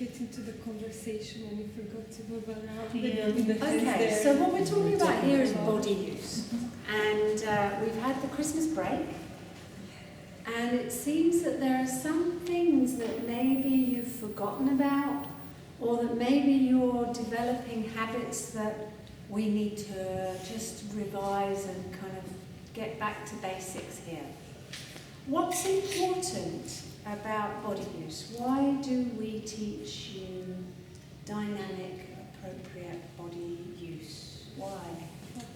get into the conversation and you forgot to move around. Yeah. Okay, so what we're talking about here is body use. And we've had the Christmas break. And it seems that there are some things that maybe you've forgotten about, or that maybe you're developing habits that we need to just revise and kind of get back to basics here. What's important about body use? Why do we teach you dynamic, appropriate body use? Why?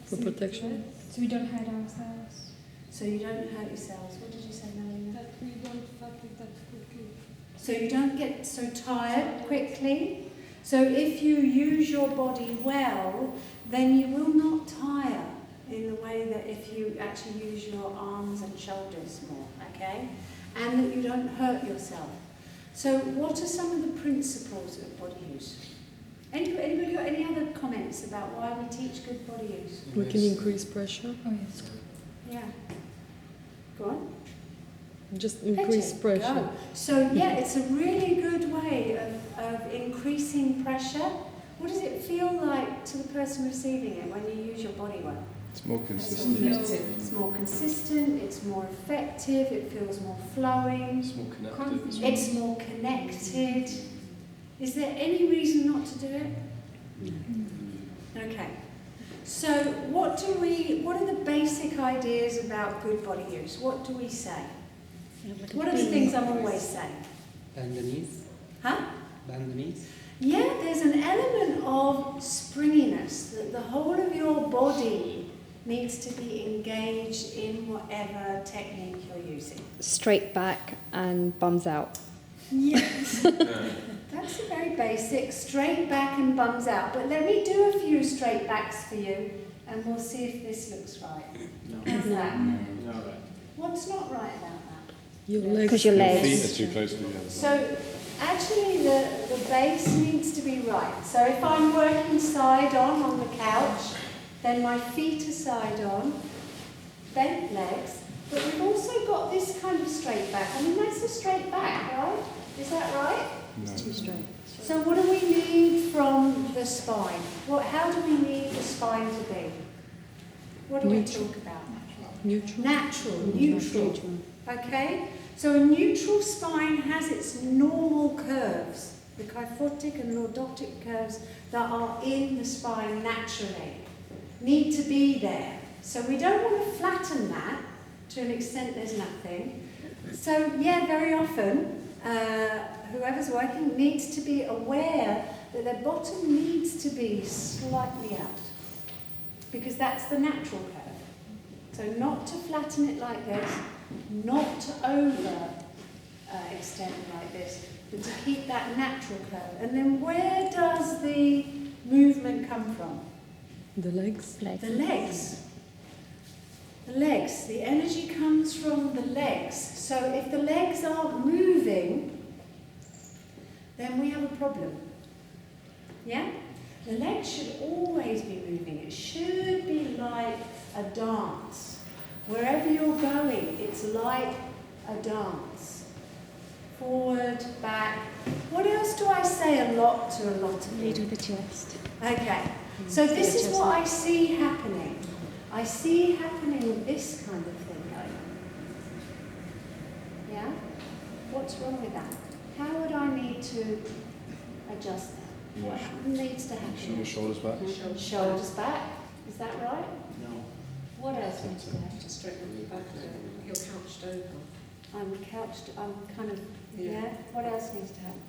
For protection. So we don't hurt ourselves. So you don't hurt yourselves. What did you say, Melina? That we don't fatigue that quickly. So you don't get so tired quickly. So if you use your body well, then you will not tire in the way that if you actually use your arms and shoulders more, okay? And that you don't hurt yourself. So what are some of the principles of body use? Anybody got any other comments about why we teach good body use? We can increase pressure. Oh yes. Yeah. Go on. Just increase pressure. Go. So yeah, it's a really good way of increasing pressure. What does it feel like to the person receiving it when you use your body well? It's more consistent. It's more consistent, it's more effective, it feels more flowing. It's more connected as well. It's more connected. Is there any reason not to do it? Okay. So what are the basic ideas about good body use? What do we say? What are the things I'm always saying? Bend the knees. Huh? Bend the knees. Yeah, there's an element of springiness, that the whole of your body needs to be engaged in whatever technique you're using. Straight back and bums out. Yes. That's a very basic, straight back and bums out. But let me do a few straight backs for you, and we'll see if this looks right. No. How's that? No, right. What's not right about that? Your legs. Because your Your legs. feet are too close together. So actually the base needs to be right. So if I'm working side on the couch, then my feet are side on, bent legs, but we've also got this kind of straight back. I mean, that's a straight back, right? Is that right? No. Too straight. So what do we need from the spine? How do we need the spine to be? What do we talk about? Neutral. Natural, neutral. Okay? So a neutral spine has its normal curves, the kyphotic and lordotic curves that are in the spine naturally, need to be there. So we don't want to flatten that to an extent there's nothing. So yeah, very often, whoever's working needs to be aware that their bottom needs to be slightly out, because that's the natural curve. So not to flatten it like this, not to over extend like this, but to keep that natural curve. And then where does the movement come from? The legs. The legs. The legs. The energy comes from the legs. So if the legs aren't moving, then we have a problem. Yeah? The legs should always be moving. It should be like a dance. Wherever you're going, it's like a dance. Forward, back. What else do I say a lot to a lot of Lead people? with the chest. Okay, so this is what I see happening. I see happening this kind of thing going on. Yeah? What's wrong with that? How would I need to adjust that? What needs to happen? Your shoulders back. Shoulders back. Is that right? No. What else needs to happen? Just straighten your back a bit. You're couched over. I'm kind of, yeah. What else needs to happen?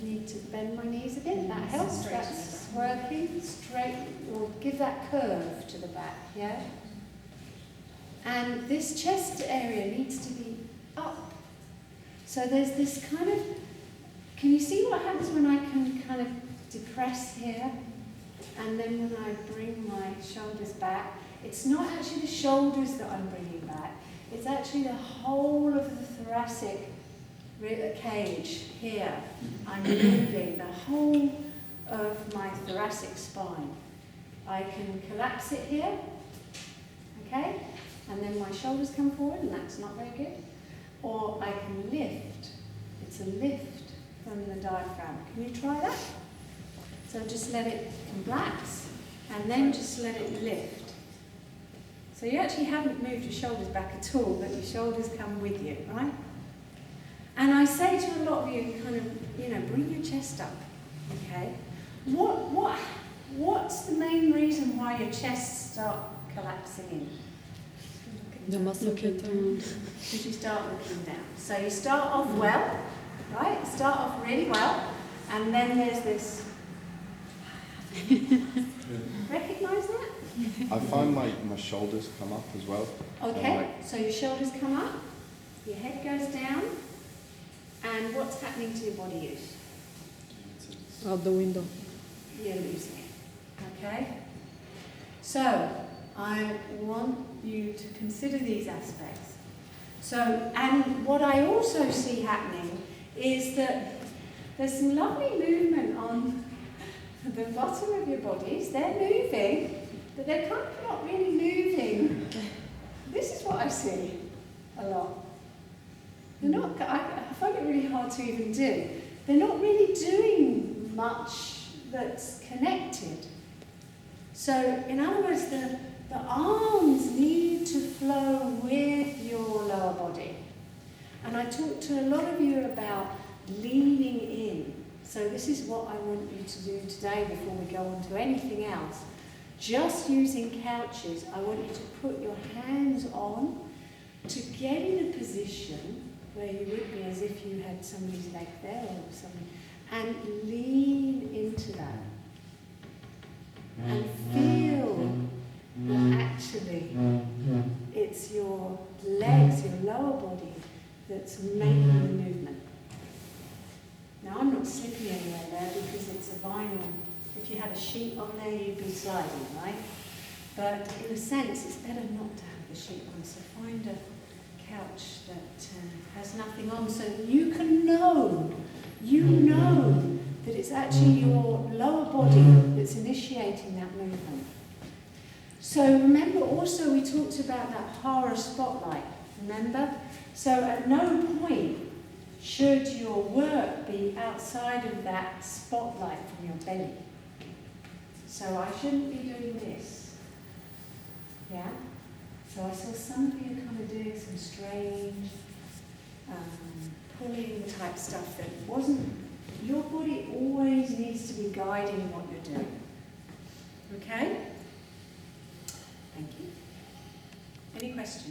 Need to bend my knees a bit. That helps. That's working. Straight, or give that curve to the back, yeah? And this chest area needs to be up. So there's this kind of, can you see what happens when I can kind of depress here? And then when I bring my shoulders back, it's not actually the shoulders that I'm bringing back. It's actually the whole of the thoracic cage here. I'm moving the whole of my thoracic spine. I can collapse it here, okay? And then my shoulders come forward, and that's not very good. Or I can lift. It's a lift from the diaphragm. Can you try that? So just let it relax and then just let it lift. So you actually haven't moved your shoulders back at all, but your shoulders come with you, right? And I say to a lot of you, kind of, bring your chest up, okay? What's the main reason why your chest starts collapsing in? The muscle get down. Because you start looking down. So you start off well, right? Start off really well, and then there's this. Recognise that? I find my shoulders come up as well. Okay, so your shoulders come up, your head goes down, and what's happening to your body is? Out the window. You're losing it. Okay? So, I want you to consider these aspects. So, and what I also see happening is that there's some lovely movement on the bottom of your bodies. They're moving, but they're kind of not really moving. This is what I see a lot. They're not, I find it really hard to even do. They're not really doing much that's connected. So, in other words, the arms need to flow with your lower body. And I talked to a lot of you about leaning in. So this is what I want you to do today before we go on to anything else. Just using couches, I want you to put your hands on to get in a position where you would be as if you had somebody's leg there or something, and lean into that. And feel that actually it's your legs, your lower body, that's making the movement. Now I'm not slipping anywhere there because it's a vinyl. If you had a sheet on there, you'd be sliding, right? But in a sense, it's better not to have the sheet on. So find a couch that has nothing on, so you can know, that it's actually your lower body that's initiating that movement. So remember also we talked about that horror spotlight, remember? So at no point should your work be outside of that spotlight from your belly. So I shouldn't be doing this. Yeah? So I saw some of you kind of doing some strange pulling type stuff that wasn't. Your body always needs to be guiding what you're doing. Okay? Thank you. Any questions?